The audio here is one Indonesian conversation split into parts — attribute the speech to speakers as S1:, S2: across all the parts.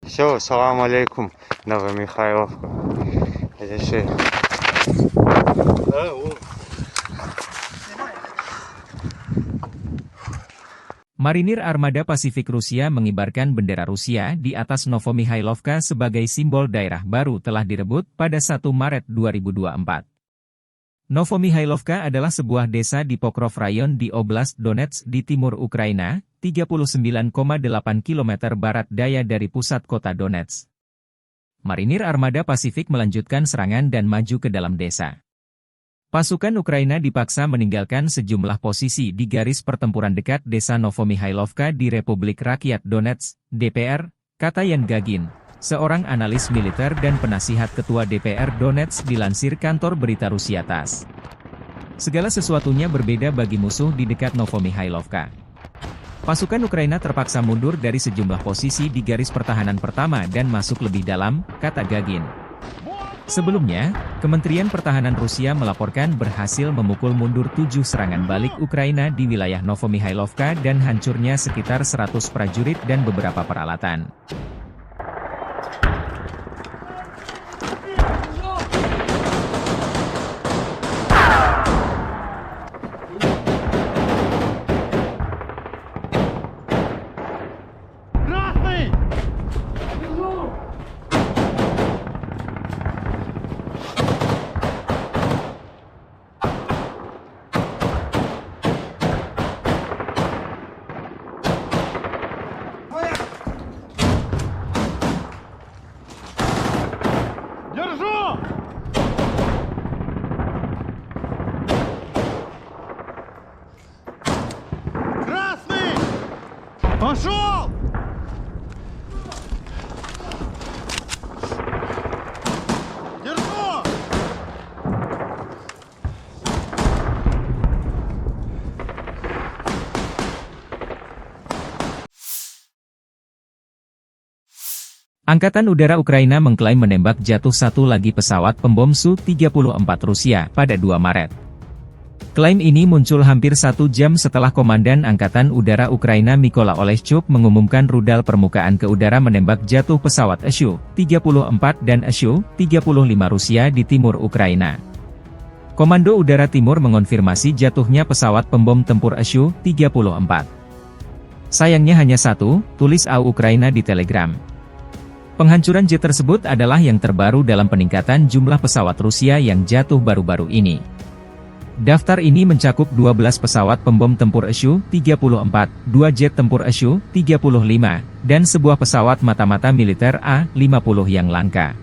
S1: Все, салам алейкум, Новомихайловка. Это же
S2: Marinir Armada Pasifik Rusia mengibarkan bendera Rusia di atas Novomihailovka sebagai simbol daerah baru telah direbut pada 1 Maret 2024. Novomihailovka adalah sebuah desa di Pokrov Rayon di Oblast Donetsk di timur Ukraina, 39,8 km barat daya dari pusat kota Donetsk. Marinir Armada Pasifik melanjutkan serangan dan maju ke dalam desa. Pasukan Ukraina dipaksa meninggalkan sejumlah posisi di garis pertempuran dekat desa Novomihailovka di Republik Rakyat Donetsk, DPR, kata Yan Gagin, seorang analis militer dan penasihat ketua DPR Donetsk dilansir kantor berita Rusia TASS. Segala sesuatunya berbeda bagi musuh di dekat Novomihailovka. Pasukan Ukraina terpaksa mundur dari sejumlah posisi di garis pertahanan pertama dan masuk lebih dalam, kata Gagin. Sebelumnya, Kementerian Pertahanan Rusia melaporkan berhasil memukul mundur 7 serangan balik Ukraina di wilayah Novomihailovka dan hancurnya sekitar 100 prajurit dan beberapa peralatan.
S3: Пошел! Держу!
S2: Angkatan Udara Ukraina mengklaim menembak jatuh satu lagi pesawat pembom Su-34 Rusia pada 2 Maret. Klaim ini muncul hampir 1 jam setelah Komandan Angkatan Udara Ukraina Mykola Oleshchuk mengumumkan rudal permukaan ke udara menembak jatuh pesawat Su-34 dan Su-35 Rusia di timur Ukraina. Komando Udara Timur mengonfirmasi jatuhnya pesawat pembom tempur Su-34. Sayangnya hanya satu, tulis AU Ukraina di Telegram. Penghancuran jet tersebut adalah yang terbaru dalam peningkatan jumlah pesawat Rusia yang jatuh baru-baru ini. Daftar ini mencakup 12 pesawat pembom tempur Su-34, 2 jet tempur Su-35, dan sebuah pesawat mata-mata militer A-50 yang langka.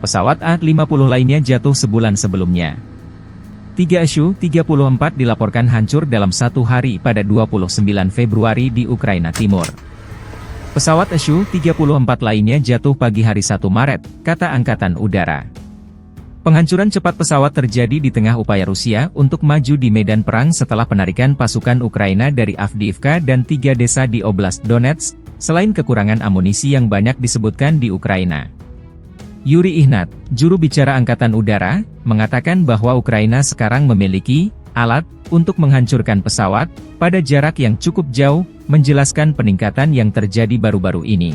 S2: Pesawat A-50 lainnya jatuh sebulan sebelumnya. 3 Su-34 dilaporkan hancur dalam 1 hari pada 29 Februari di Ukraina Timur. Pesawat Su-34 lainnya jatuh pagi hari 1 Maret, kata Angkatan Udara. Penghancuran cepat pesawat terjadi di tengah upaya Rusia untuk maju di medan perang setelah penarikan pasukan Ukraina dari Avdiivka dan 3 desa di Oblast Donetsk, selain kekurangan amunisi yang banyak disebutkan di Ukraina. Yuri Ihnat, juru bicara Angkatan Udara, mengatakan bahwa Ukraina sekarang memiliki alat untuk menghancurkan pesawat pada jarak yang cukup jauh, menjelaskan peningkatan yang terjadi baru-baru ini.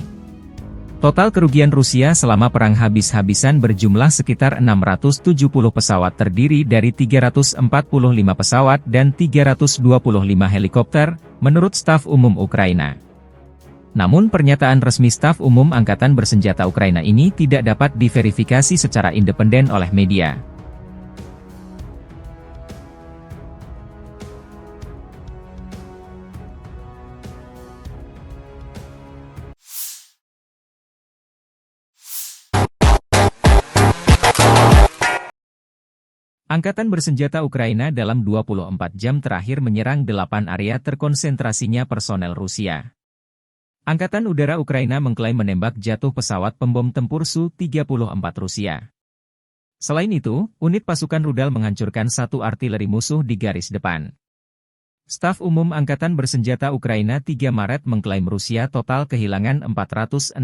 S2: Total kerugian Rusia selama perang habis-habisan berjumlah sekitar 670 pesawat terdiri dari 345 pesawat dan 325 helikopter, menurut staf umum Ukraina. Namun pernyataan resmi staf umum Angkatan Bersenjata Ukraina ini tidak dapat diverifikasi secara independen oleh media. Angkatan Bersenjata Ukraina dalam 24 jam terakhir menyerang 8 area terkonsentrasinya personel Rusia. Angkatan Udara Ukraina mengklaim menembak jatuh pesawat pembom tempur Su-34 Rusia. Selain itu, unit pasukan rudal menghancurkan 1 artileri musuh di garis depan. Staf Umum Angkatan Bersenjata Ukraina 3 Maret mengklaim Rusia total kehilangan 416.800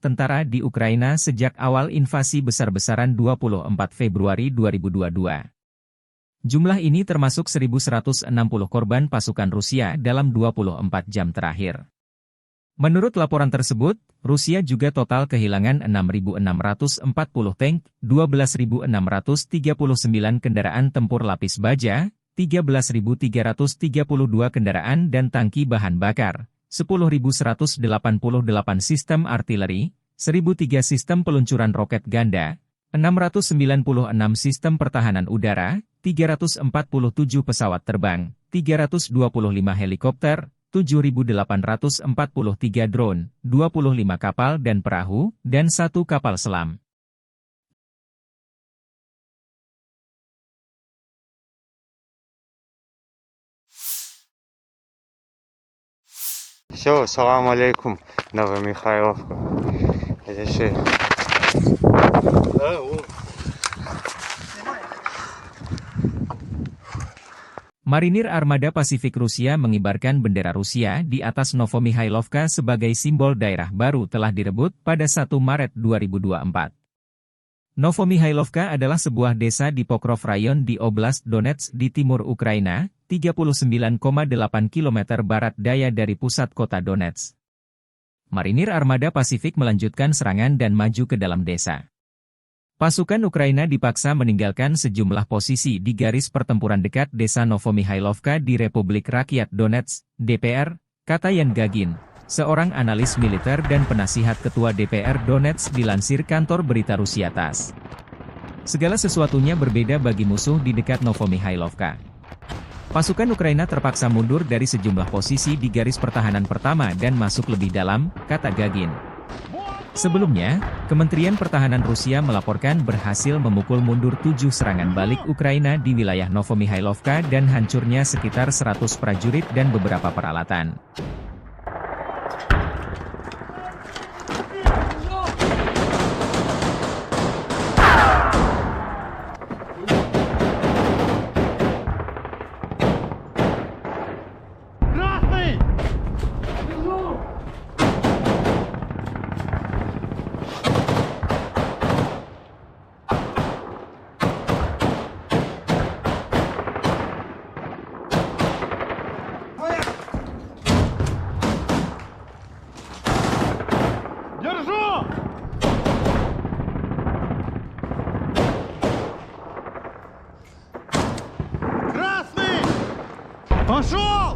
S2: tentara di Ukraina sejak awal invasi besar-besaran 24 Februari 2022. Jumlah ini termasuk 1.160 korban pasukan Rusia dalam 24 jam terakhir. Menurut laporan tersebut, Rusia juga total kehilangan 6.640 tank, 12.639 kendaraan tempur lapis baja, 13.332 kendaraan dan tangki bahan bakar, 10.188 sistem artileri, 1.003 sistem peluncuran roket ganda, 696 sistem pertahanan udara, 347 pesawat terbang, 325 helikopter, 7.843 drone, 25 kapal dan perahu, dan 1 kapal selam.
S1: Все, салам алейкум, Новомихайловка. Решили.
S3: Да, вот.
S2: Marinir Armada Pasifik Rusia mengibarkan bendera Rusia di atas Novomihailovka sebagai simbol daerah baru telah direbut pada 1 Maret 2024. Novomihailovka adalah sebuah desa di Pokrov Rayon di Oblast Donetsk di timur Ukraina, 39,8 km barat daya dari pusat kota Donetsk. Marinir Armada Pasifik melanjutkan serangan dan maju ke dalam desa. Pasukan Ukraina dipaksa meninggalkan sejumlah posisi di garis pertempuran dekat desa Novomihailovka di Republik Rakyat Donetsk, DPR, kata Yan Gagin, seorang analis militer dan penasihat ketua DPR Donetsk dilansir kantor berita Rusia TASS. Segala sesuatunya berbeda bagi musuh di dekat Novomihailovka. Pasukan Ukraina terpaksa mundur dari sejumlah posisi di garis pertahanan pertama dan masuk lebih dalam, kata Gagin. Sebelumnya, Kementerian Pertahanan Rusia melaporkan berhasil memukul mundur 7 serangan balik Ukraina di wilayah Novomihailovka dan hancurnya sekitar 100 prajurit dan beberapa peralatan.
S3: Красный! Держу! Красный! Пошел!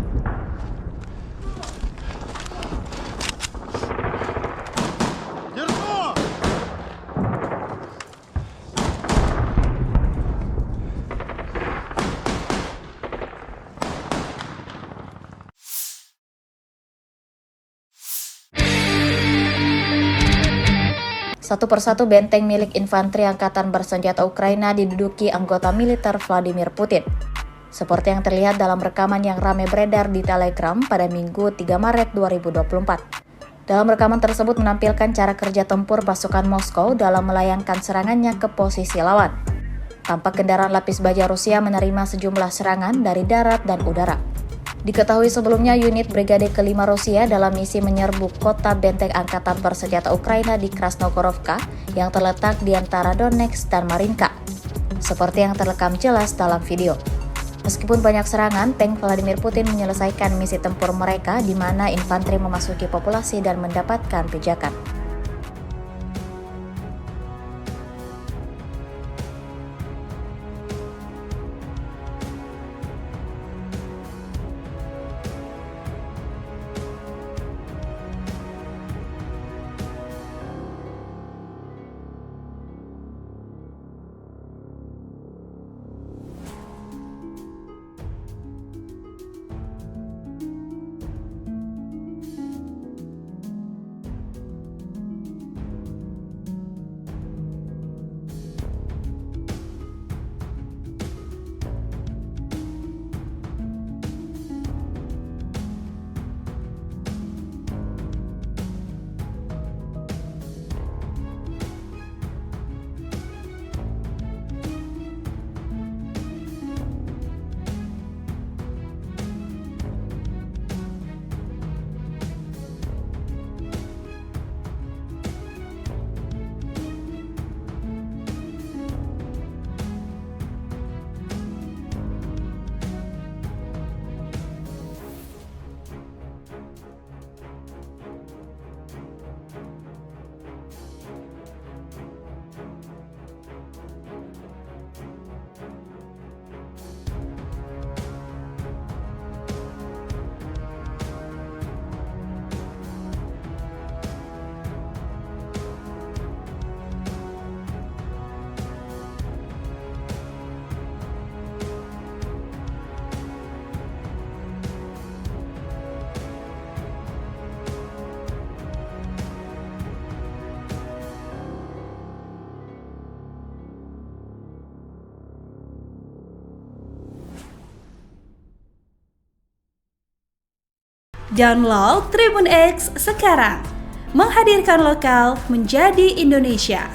S3: Держу!
S4: Satu persatu benteng milik infanteri angkatan bersenjata Ukraina diduduki anggota militer Vladimir Putin. Seperti yang terlihat dalam rekaman yang ramai beredar di Telegram pada Minggu 3 Maret 2024. Dalam rekaman tersebut menampilkan cara kerja tempur pasukan Moskow dalam melayangkan serangannya ke posisi lawan. Tampak kendaraan lapis baja Rusia menerima sejumlah serangan dari darat dan udara. Diketahui sebelumnya unit Brigade ke-5 Rusia dalam misi menyerbu kota benteng angkatan bersenjata Ukraina di Krasnogorovka yang terletak di antara Donetsk dan Marinka, seperti yang terekam jelas dalam video. Meskipun banyak serangan, tank Vladimir Putin menyelesaikan misi tempur mereka di mana infanteri memasuki populasi dan mendapatkan pijakan.
S5: Download Tribun X sekarang. Menghadirkan lokal menjadi Indonesia.